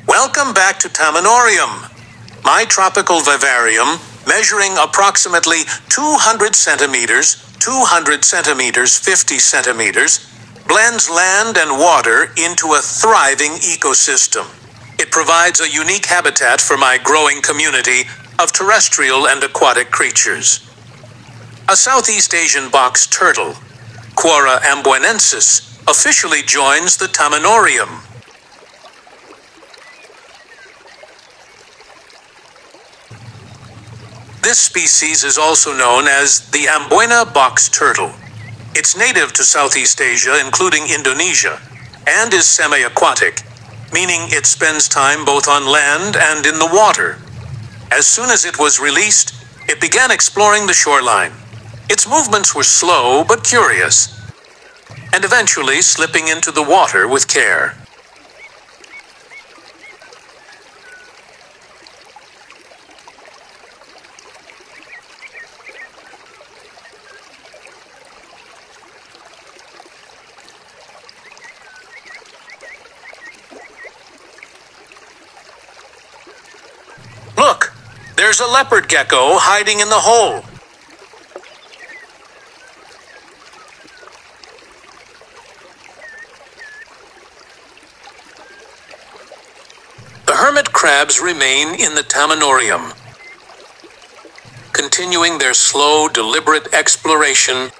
Welcome back to Tamanorium, my tropical vivarium measuring approximately 200 centimeters, 50 centimeters, blends land and water into a thriving ecosystem. It provides a unique habitat for my growing community of terrestrial and aquatic creatures. A Southeast Asian box turtle, Cuora Amboinensis, officially joins the Tamanorium. This species is also known as the Amboina box turtle. It's native to Southeast Asia, including Indonesia, and is semi-aquatic, meaning it spends time both on land and in the water. As soon as it was released, it began exploring the shoreline. Its movements were slow but curious, and eventually slipping into the water with care. Look, there's a leopard gecko hiding in the hole. The hermit crabs remain in the Tamanorium, continuing their slow, deliberate exploration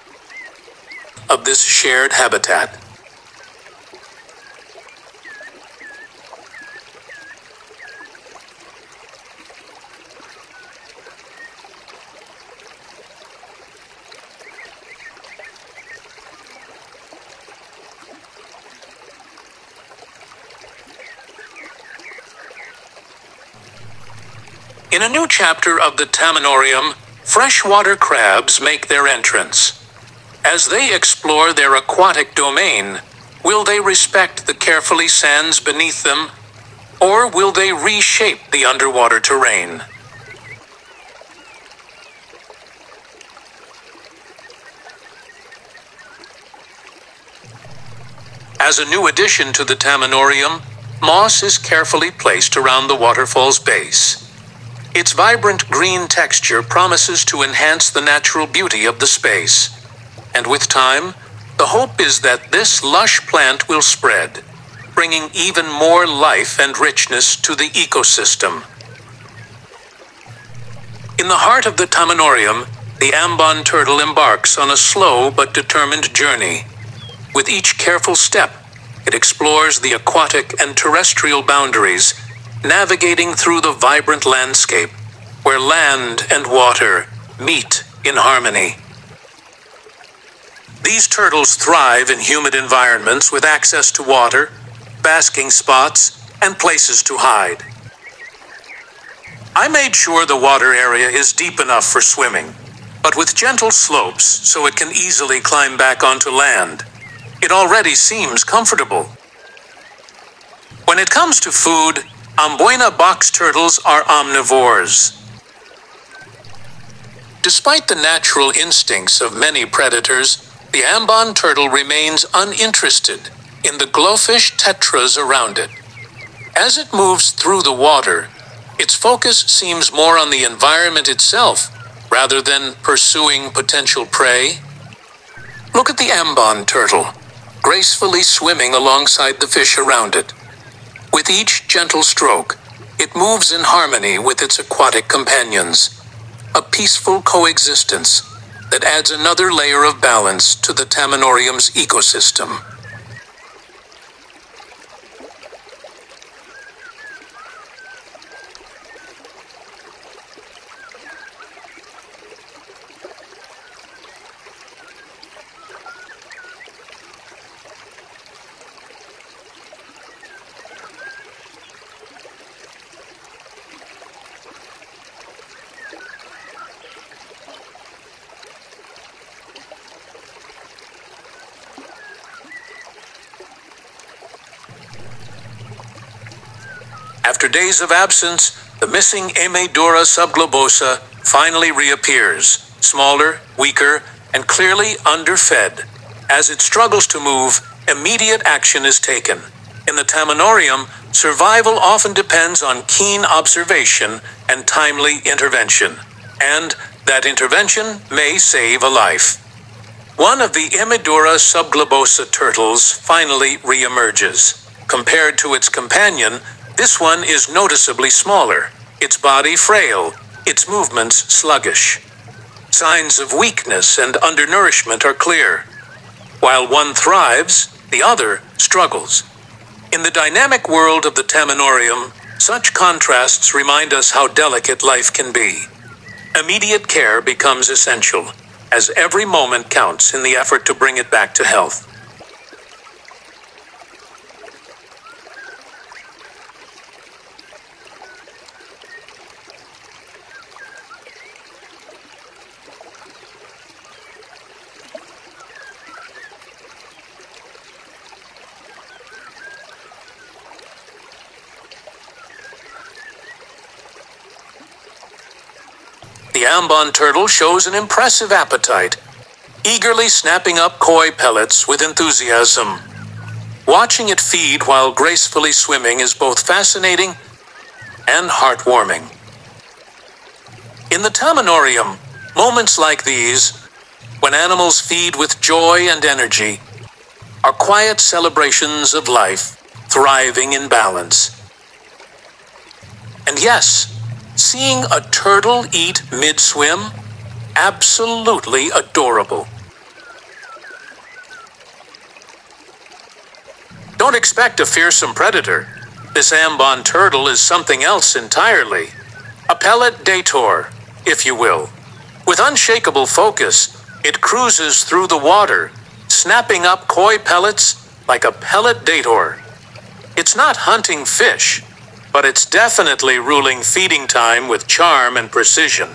of this shared habitat. In a new chapter of the Tamanorium, freshwater crabs make their entrance. As they explore their aquatic domain, will they respect the carefully sands beneath them, or will they reshape the underwater terrain? As a new addition to the Tamanorium, moss is carefully placed around the waterfall's base. Its vibrant green texture promises to enhance the natural beauty of the space. And with time, the hope is that this lush plant will spread, bringing even more life and richness to the ecosystem. In the heart of the Tamanorium, the Ambon turtle embarks on a slow but determined journey. With each careful step, it explores the aquatic and terrestrial boundaries, navigating through the vibrant landscape where land and water meet in harmony. These turtles thrive in humid environments with access to water, basking spots, and places to hide. I made sure the water area is deep enough for swimming, but with gentle slopes so it can easily climb back onto land. It already seems comfortable. When it comes to food, Amboina box turtles are omnivores. Despite the natural instincts of many predators, the Ambon turtle remains uninterested in the glowfish tetras around it. As it moves through the water, its focus seems more on the environment itself rather than pursuing potential prey. Look at the Ambon turtle, gracefully swimming alongside the fish around it. With each gentle stroke, it moves in harmony with its aquatic companions, a peaceful coexistence that adds another layer of balance to the Tamanorium's ecosystem. After days of absence, the missing Amidura subglobosa finally reappears, smaller, weaker, and clearly underfed. As it struggles to move, immediate action is taken. In the Tamanorium, survival often depends on keen observation and timely intervention, and that intervention may save a life. One of the Imidura subglobosa turtles finally reemerges. Compared to its companion, this one is noticeably smaller, its body frail, its movements sluggish. Signs of weakness and undernourishment are clear. While one thrives, the other struggles. In the dynamic world of the Tamanorium, such contrasts remind us how delicate life can be. Immediate care becomes essential, as every moment counts in the effort to bring it back to health. The Ambon turtle shows an impressive appetite, eagerly snapping up koi pellets with enthusiasm. Watching it feed while gracefully swimming is both fascinating and heartwarming. In the Tamanorium, moments like these, when animals feed with joy and energy, are quiet celebrations of life, thriving in balance. And yes, seeing a turtle eat mid-swim, absolutely adorable. Don't expect a fearsome predator. This Ambon turtle is something else entirely. A pellet dator, if you will. With unshakable focus, it cruises through the water, snapping up koi pellets like a pellet dator. It's not hunting fish, but it's definitely ruling feeding time with charm and precision.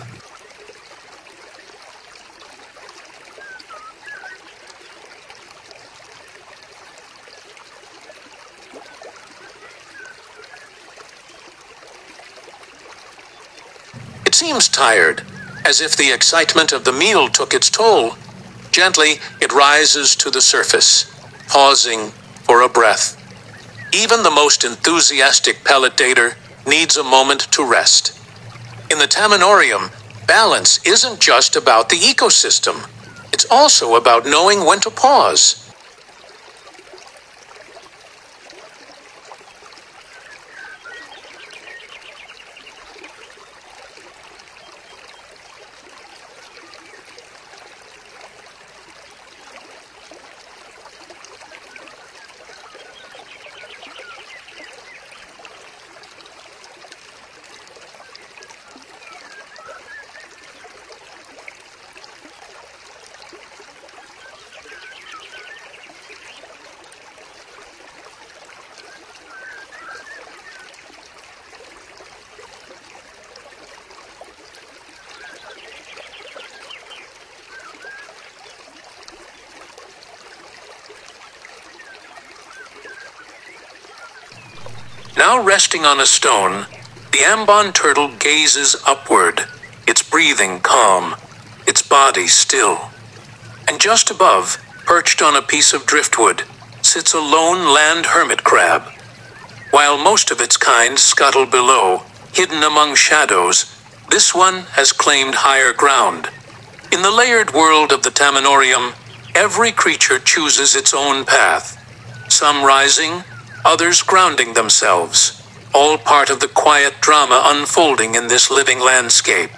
It seems tired, as if the excitement of the meal took its toll. Gently, it rises to the surface, pausing for a breath. Even the most enthusiastic pellet dater needs a moment to rest. In the Tamanorium, balance isn't just about the ecosystem. It's also about knowing when to pause. Now resting on a stone, the Ambon turtle gazes upward, its breathing calm, its body still. And just above, perched on a piece of driftwood, sits a lone land hermit crab. While most of its kind scuttle below, hidden among shadows, this one has claimed higher ground. In the layered world of the Tamanorium, every creature chooses its own path. Some rising, others grounding themselves, all part of the quiet drama unfolding in this living landscape.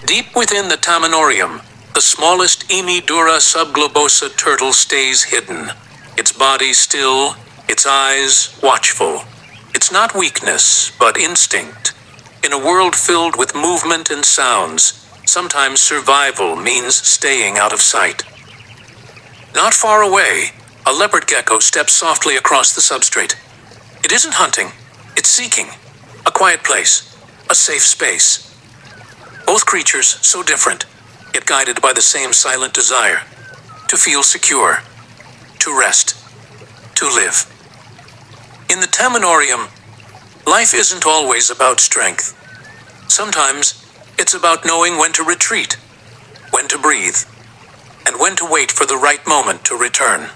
Deep within the Tamanorium, the smallest Imidura subglobosa turtle stays hidden, its body still, its eyes watchful. It's not weakness, but instinct. In a world filled with movement and sounds, sometimes survival means staying out of sight. Not far away, a leopard gecko steps softly across the substrate. It isn't hunting, it's seeking. A quiet place, a safe space. Both creatures so different, yet guided by the same silent desire. To feel secure, to rest, to live. In the Tamanorium, life isn't always about strength. Sometimes, it's about knowing when to retreat, when when to breathe, and when to wait for the right moment to return.